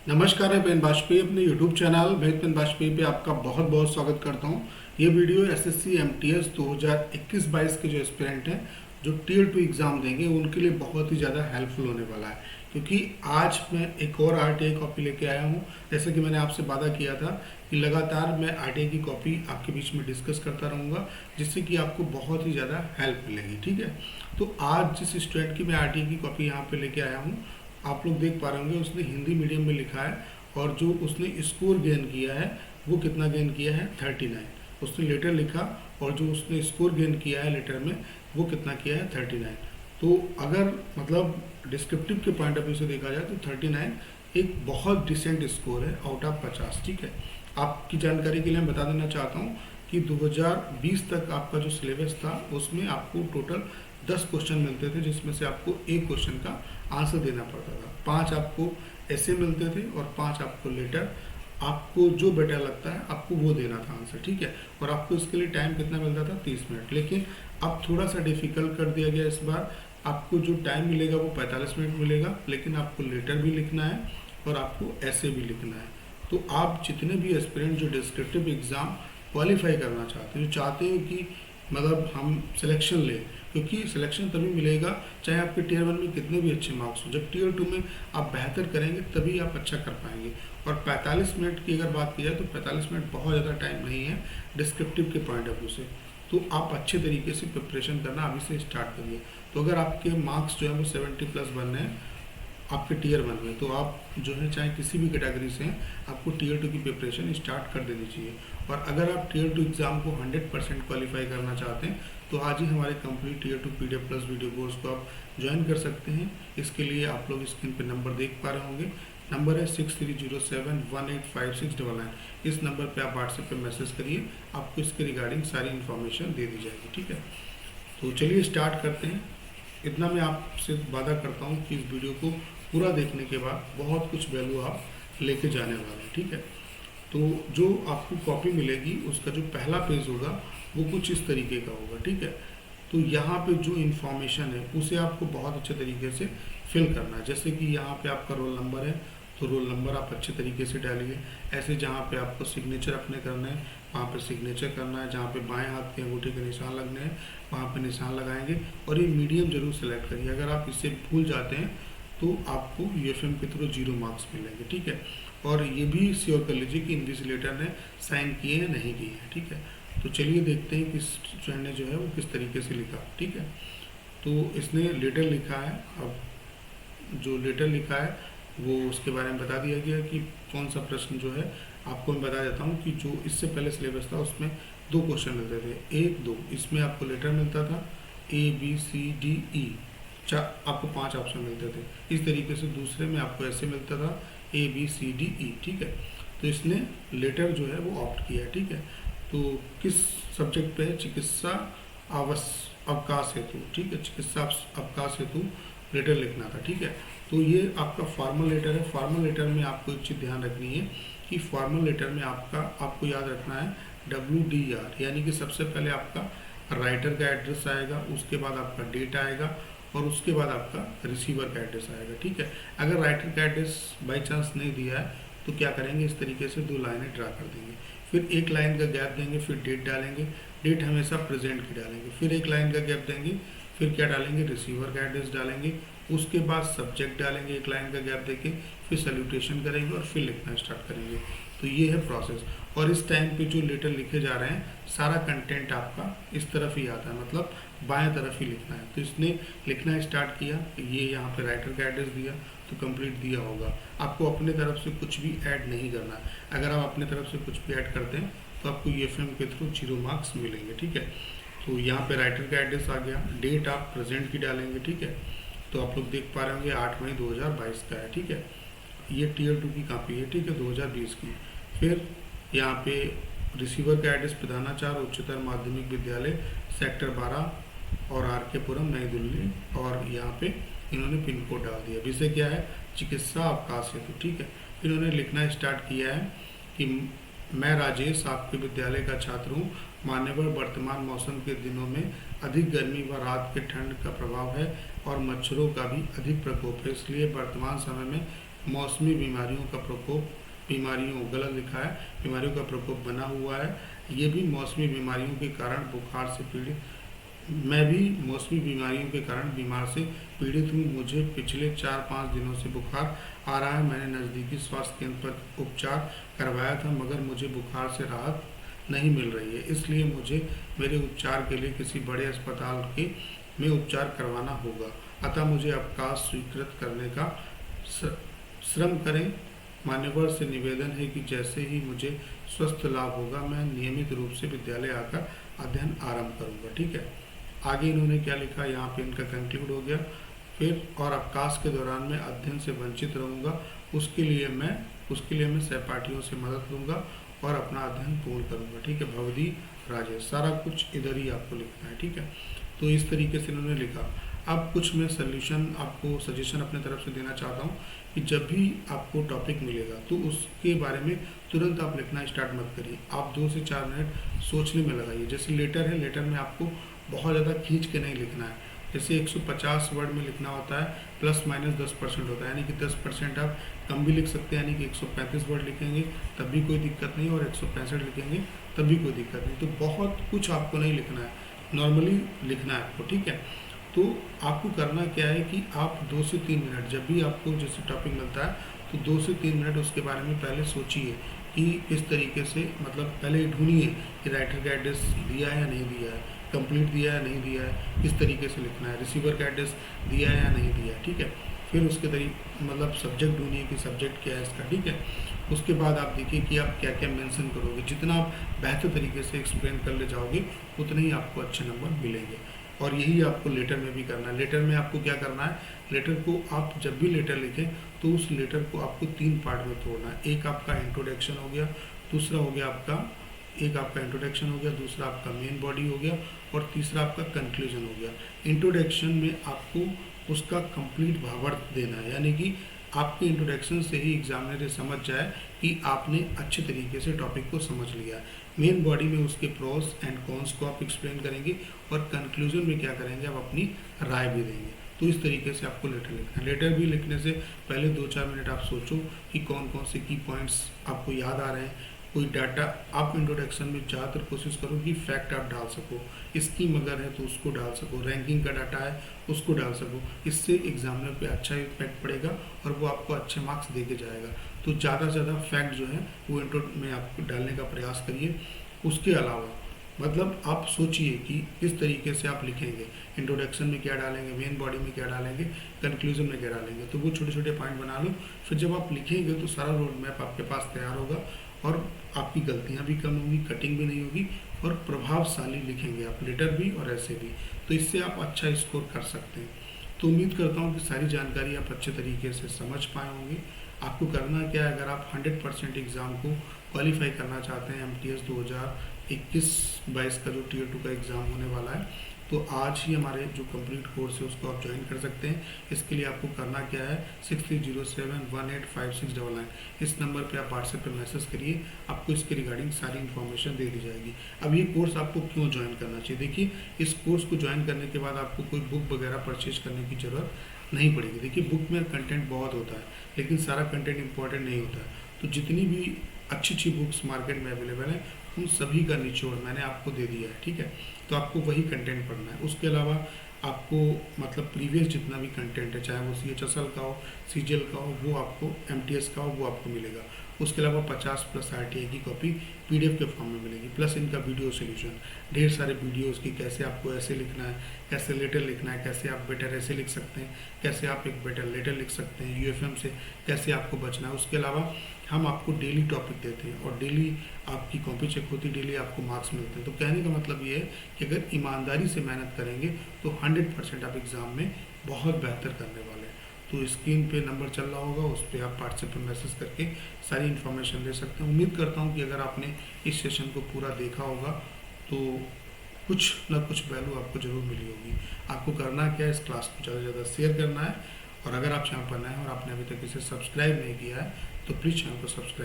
नमस्कार, मैं पेन बाजपेयी अपने यूट्यूब चैनल मैं पेन बाजपेयी पे आपका बहुत बहुत स्वागत करता हूँ। ये वीडियो एसएससी एमटीएस 2021-22 के जो एस्पिरेंट हैं जो टियर 2 एग्ज़ाम देंगे उनके लिए बहुत ही ज़्यादा हेल्पफुल होने वाला है, क्योंकि आज मैं एक और आरटीआई कॉपी लेके आया हूँ। जैसे कि मैंने आपसे वादा किया था कि लगातार मैं आरटीआई की कॉपी आपके बीच में डिस्कस करता रहूँगा, जिससे कि आपको बहुत ही ज़्यादा हेल्प मिलेगी। ठीक है, तो आज जिस स्टूडेंट की मैं आरटीआई की कॉपी यहाँ पे लेके आया हूँ, आप लोग देख पा रहे होंगे उसने हिंदी मीडियम में लिखा है और जो उसने स्कोर गेन किया है वो कितना गेन किया है 39। उसने लेटर लिखा और जो उसने स्कोर गेन किया है लेटर में वो कितना किया है 39। तो अगर मतलब डिस्क्रिप्टिव के पॉइंट ऑफ व्यू से देखा जाए तो 39 एक बहुत डिसेंट स्कोर है आउट ऑफ 50। ठीक है, आपकी जानकारी के लिए मैं बता देना चाहता हूँ कि 2020 तक आपका जो सिलेबस था उसमें आपको टोटल 10 क्वेश्चन मिलते थे, जिसमें से आपको एक क्वेश्चन का आंसर देना पड़ता था। 5 आपको ऐसे मिलते थे और 5 आपको लेटर। आपको जो बेटर लगता है आपको वो देना था आंसर। ठीक है, और आपको इसके लिए टाइम कितना मिलता था 30 मिनट। लेकिन अब थोड़ा सा डिफिकल्ट कर दिया गया इस बार। आपको जो टाइम मिलेगा वो 45 मिनट मिलेगा, लेकिन आपको लेटर भी लिखना है और आपको ऐसे भी लिखना है। तो आप जितने भी एस्पिरेंट जो डिस्क्रिप्टिव एग्ज़ाम क्वालिफाई करना चाहते हैं, जो चाहते हैं कि मतलब हम सिलेक्शन लें, क्योंकि सिलेक्शन तभी मिलेगा चाहे आपके टियर 1 में कितने भी अच्छे मार्क्स हो। जब टियर 2 में आप बेहतर करेंगे तभी आप अच्छा कर पाएंगे। और 45 मिनट की अगर बात की जाए तो 45 मिनट बहुत ज़्यादा टाइम नहीं है डिस्क्रिप्टिव के पॉइंट ऑफ व्यू से। तो आप अच्छे तरीके से प्रिपरेशन करना अभी से स्टार्ट करिए। तो अगर आपके मार्क्स जो है वो 70+ बनने हैं आपके टियर 1 में, तो आप जो है चाहे किसी भी कैटेगरी से हैं आपको टियर 2 की प्रिपरेशन स्टार्ट कर देनी चाहिए। और अगर आप टियर 2 एग्ज़ाम को 100% क्वालिफाई करना चाहते हैं तो आज ही हमारे complete tier 2 PDF plus video course को आप ज्वाइन कर सकते हैं। इसके लिए आप लोग स्क्रीन पर नंबर देख पा रहे होंगे। नंबर है 6307185699। इस नंबर पे आप व्हाट्सएप पे मैसेज करिए, आपको इसके रिगार्डिंग सारी इन्फॉर्मेशन दे दी जाएगी। ठीक है, तो चलिए स्टार्ट करते हैं। इतना मैं आपसे वादा करता हूँ कि इस वीडियो को पूरा देखने के बाद बहुत कुछ वैल्यू आप लेके जाने वाले हैं। ठीक है, तो जो आपको कॉपी मिलेगी उसका जो पहला पेज होगा वो कुछ इस तरीके का होगा। ठीक है, तो यहाँ पे जो इन्फॉर्मेशन है उसे आपको बहुत अच्छे तरीके से फिल करना है। जैसे कि यहाँ पे आपका रोल नंबर है तो रोल नंबर आप अच्छे तरीके से डालिए। ऐसे जहाँ पे आपको सिग्नेचर अपने करने हैं वहाँ पे सिग्नेचर करना है। जहाँ पे बाएं हाथ के अंगूठे के निशान लगने हैं वहाँ पे निशान लगाएंगे। और ये मीडियम जरूर सेलेक्ट करिए। अगर आप इससे भूल जाते हैं तो आपको यूएफएम के थ्रू 0 मार्क्स मिलेंगे। ठीक है, और ये भी श्योर कर लीजिए कि इन्विजिलेटर ने साइन किए हैं नहीं किए हैं। ठीक है, तो चलिए देखते हैं कि स्टूडेंट ने जो है वो किस तरीके से लिखा। ठीक है, तो इसने लेटर लिखा है। अब जो लेटर लिखा है वो उसके बारे में बता दिया गया कि कौन सा प्रश्न जो है। आपको मैं बता देता हूँ कि जो इससे पहले सिलेबस था उसमें 2 क्वेश्चन मिलते थे, 1 2। इसमें आपको लेटर मिलता था ABCDE, आपको 5 ऑप्शन मिलते थे। इस तरीके से दूसरे में आपको ऐसे मिलता था ABCDE। ठीक है, तो इसने लेटर जो है वो ऑप्ट किया है। ठीक है, तो किस सब्जेक्ट पे है? चिकित्सा अवकाश हेतु। ठीक है, चिकित्सा अवकाश हेतु लेटर लिखना था। ठीक है, तो ये आपका फॉर्मल लेटर है। फॉर्मल लेटर में आपको एक चीज़ ध्यान रखनी है कि फॉर्मल लेटर में आपको याद रखना है WDR, यानी कि सबसे पहले आपका राइटर का एड्रेस आएगा, उसके बाद आपका डेट आएगा और उसके बाद आपका रिसीवर का एड्रेस आएगा। ठीक है, अगर राइटर का एड्रेस बाई चांस नहीं दिया है तो क्या करेंगे, इस तरीके से 2 लाइनें ड्रा कर देंगे, फिर 1 लाइन का गैप देंगे, फिर डेट डालेंगे। डेट हमेशा प्रेजेंट की डालेंगे, फिर 1 लाइन का गैप देंगे, फिर क्या डालेंगे, रिसीवर का एड्रेस डालेंगे, उसके बाद सब्जेक्ट डालेंगे 1 लाइन का गैप देके, फिर सैल्यूटेशन करेंगे और फिर लिखना स्टार्ट करेंगे। तो ये है प्रोसेस। और इस टाइम पे जो लेटर लिखे जा रहे हैं सारा कंटेंट आपका इस तरफ ही आता है, मतलब बाएं तरफ ही लिखना है। तो इसने लिखना स्टार्ट किया, ये यहाँ पे राइटर का एड्रेस दिया तो कंप्लीट दिया होगा। आपको अपने तरफ से कुछ भी ऐड नहीं करना। अगर आप अपने तरफ से कुछ भी ऐड करते हैं तो आपको यूएफएम के थ्रू 0 मार्क्स मिलेंगे। ठीक है, तो यहाँ पे राइटर का एड्रेस आ गया, डेट आप प्रेजेंट की डालेंगे। ठीक है, तो आप लोग देख पा रहे होंगे 8 मई 2022 का है। ठीक है, ये टियर 2 की कापी है। ठीक है, 2020 की। फिर यहाँ पे रिसीवर का एड्रेस प्रधानाचार्य उच्चतर माध्यमिक विद्यालय सेक्टर 12 और RK पुरम नई दिल्ली, और यहाँ पे इन्होंने पिन कोड डाल दिया। विषय क्या है, चिकित्सा अवकाश हेतु। ठीक है, फिर इन्होंने लिखना स्टार्ट किया है कि मैं राजेश आपके विद्यालय का छात्र हूँ। मान्यवर वर्तमान मौसम के दिनों में अधिक गर्मी व रात के ठंड का प्रभाव है और मच्छरों का भी अधिक प्रकोप है, इसलिए वर्तमान समय में मौसमी बीमारियों का प्रकोप, बीमारियों गलत लिखा है, बीमारियों का प्रकोप बना हुआ है। ये भी मौसमी बीमारियों के कारण बुखार से पीड़ित, मैं भी मौसमी बीमारियों के कारण बीमार से पीड़ित हूँ। मुझे पिछले 4-5 दिनों से बुखार आ रहा है। मैंने नज़दीकी स्वास्थ्य केंद्र पर उपचार करवाया था, मगर मुझे बुखार से राहत नहीं मिल रही है। इसलिए मुझे मेरे उपचार के लिए किसी बड़े अस्पताल के में उपचार करवाना होगा। अतः मुझे अवकाश स्वीकृत करने का श्रम करें। मान्यवर से निवेदन है कि जैसे ही मुझे स्वस्थ लाभ होगा, मैं नियमित रूप से विद्यालय आकर अध्ययन आरंभ करूंगा। ठीक है, आगे इन्होंने क्या लिखा, यहाँ पे इनका कंक्लूड हो गया। फिर और अवकाश के दौरान मैं अध्ययन से वंचित रहूँगा, उसके लिए मैं सहपाठियों से मदद लूँगा और अपना अध्ययन पूर्ण करूँगा। ठीक है, भवदी राजेश, सारा कुछ इधर ही आपको लिखना है। ठीक है, तो इस तरीके से इन्होंने लिखा। अब कुछ मैं सजेशन अपने तरफ से देना चाहता हूँ कि जब भी आपको टॉपिक मिलेगा तो उसके बारे में तुरंत आप लिखना स्टार्ट मत करिए। आप 2 से 4 मिनट सोचने में लगाइए। जैसे लेटर है, लेटर में आपको बहुत ज़्यादा खींच के नहीं लिखना है। जैसे 150 वर्ड में लिखना होता है, ±10% होता है, यानी कि 10% आप कम भी लिख सकते हैं, यानी कि 135 वर्ड लिखेंगे तब भी कोई दिक्कत नहीं, और 165 लिखेंगे तब भी कोई दिक्कत नहीं। तो बहुत कुछ आपको नहीं लिखना है, नॉर्मली लिखना है आपको। ठीक है, तो आपको करना क्या है कि आप 2 से 3 मिनट, जब भी आपको जैसे टॉपिक मिलता है तो 2 से 3 मिनट उसके बारे में पहले सोचिए कि किस तरीके से, मतलब पहले ढूंढिए कि राइटर का एड्रेस दिया है या नहीं दिया है, कंप्लीट दिया है या नहीं दिया है, किस तरीके से लिखना है, रिसीवर का एड्रेस दिया है या नहीं दिया है। ठीक है, फिर उसके मतलब सब्जेक्ट ढूंढिए कि सब्जेक्ट क्या है इसका। ठीक है, उसके बाद आप देखिए कि आप क्या क्या मेंशन करोगे। जितना आप बेहतर तरीके से एक्सप्लेन कर ले जाओगे उतने ही आपको अच्छे नंबर मिलेंगे। और यही आपको लेटर में भी करना है। लेटर में आपको क्या करना है, लेटर को आप जब भी लेटर लिखें तो उस लेटर को आपको 3 पार्ट में तोड़ना है। एक आपका इंट्रोडक्शन हो गया, दूसरा हो गया आपका इंट्रोडक्शन हो गया, दूसरा आपका मेन बॉडी हो गया, और तीसरा आपका कंक्लूजन हो गया। इंट्रोडक्शन में आपको उसका कंप्लीट भावार्थ देना है, यानी कि आपके इंट्रोडक्शन से ही एग्जामिनर समझ जाए कि आपने अच्छे तरीके से टॉपिक को समझ लिया। मेन बॉडी में उसके प्रोस एंड कॉन्स को आप एक्सप्लेन करेंगे, और कंक्लूजन में क्या करेंगे, आप अपनी राय भी देंगे। तो इस तरीके से आपको लेटर लिखना है। लेटर भी लिखने से पहले 2-4 मिनट आप सोचो कि कौन कौन से की पॉइंट्स आपको याद आ रहे हैं, कोई डाटा। आप इंट्रोडक्शन में ज़्यादातर कोशिश करो कि फैक्ट आप डाल सको, स्कीम अगर है तो उसको डाल सको, रैंकिंग का डाटा है उसको डाल सको। इससे एग्जामिनर पे अच्छा इम्पैक्ट पड़ेगा और वो आपको अच्छे मार्क्स दे के जाएगा। तो ज़्यादा से ज़्यादा फैक्ट जो है वो इंट्रो में आप डालने का प्रयास करिए। उसके अलावा मतलब आप सोचिए कि किस तरीके से आप लिखेंगे, इंट्रोडक्शन में क्या डालेंगे, मेन बॉडी में क्या डालेंगे, कंक्लूजन में क्या डालेंगे। तो वो छोटे छोटे पॉइंट बना लो। फिर जब आप लिखेंगे तो सारा रोड मैप आपके पास तैयार होगा, और आपकी गलतियां भी कम होंगी, कटिंग भी नहीं होगी, और प्रभावशाली लिखेंगे आप, लेटर भी और ऐसे भी। तो इससे आप अच्छा स्कोर कर सकते हैं। तो उम्मीद करता हूँ कि सारी जानकारी आप अच्छे तरीके से समझ पाए होंगे। आपको करना क्या है, अगर आप 100% एग्ज़ाम को क्वालिफाई करना चाहते हैं, MTS 2021-22 का जो Tier 2 का एग्ज़ाम होने वाला है, तो आज ही हमारे जो कंप्लीट कोर्स है उसको आप ज्वाइन कर सकते हैं। इसके लिए आपको करना क्या है, 6307185699 इस नंबर पे आप व्हाट्सएप पे मैसेज करिए, आपको इसके रिगार्डिंग सारी इन्फॉर्मेशन दे दी जाएगी। अब ये कोर्स आपको क्यों ज्वाइन करना चाहिए, देखिए इस कोर्स को ज्वाइन करने के बाद आपको कोई बुक वगैरह परचेज करने की ज़रूरत नहीं पड़ेगी। देखिए बुक में कंटेंट बहुत होता है, लेकिन सारा कंटेंट इंपॉर्टेंट नहीं होता है। तो जितनी भी अच्छी बुक्स मार्केट में अवेलेबल है उन सभी का निचोड़ मैंने आपको दे दिया है। ठीक है, तो आपको वही कंटेंट पढ़ना है। उसके अलावा आपको मतलब प्रीवियस जितना भी कंटेंट है, चाहे वो CHSL का हो, CGL का हो, वो आपको, MTS का हो, वो आपको मिलेगा। उसके अलावा 50+ RTI की कॉपी PDF के फॉर्म में मिलेगी, प्लस इनका वीडियो सोल्यूशन, ढेर सारे वीडियोस की, कैसे आपको ऐसे लिखना है, कैसे लेटर लिखना है, कैसे आप बेटर ऐसे लिख सकते हैं, कैसे आप एक बेटर लेटर लिख सकते हैं, UFM से कैसे आपको बचना है। उसके अलावा हम आपको डेली टॉपिक देते हैं, और डेली आपकी कॉपी चेक होती है, डेली आपको मार्क्स मिलते हैं। तो कहने का मतलब ये है कि अगर ईमानदारी से मेहनत करेंगे तो 100% आप एग्ज़ाम में बहुत बेहतर करने वाले हैं। तो स्क्रीन पे नंबर चल रहा होगा, उस पर आप व्हाट्सएप पे मैसेज करके सारी इन्फॉर्मेशन ले सकते हैं। उम्मीद करता हूँ कि अगर आपने इस सेशन को पूरा देखा होगा तो कुछ ना कुछ वैल्यू आपको ज़रूर मिली होगी। आपको करना क्या है, इस क्लास को ज़्यादा से ज़्यादा शेयर करना है, और अगर आप चैनल पर नए हैं और आपने अभी तक इसे सब्सक्राइब नहीं किया है तो प्लीज़ चैनल को सब्सक्राइब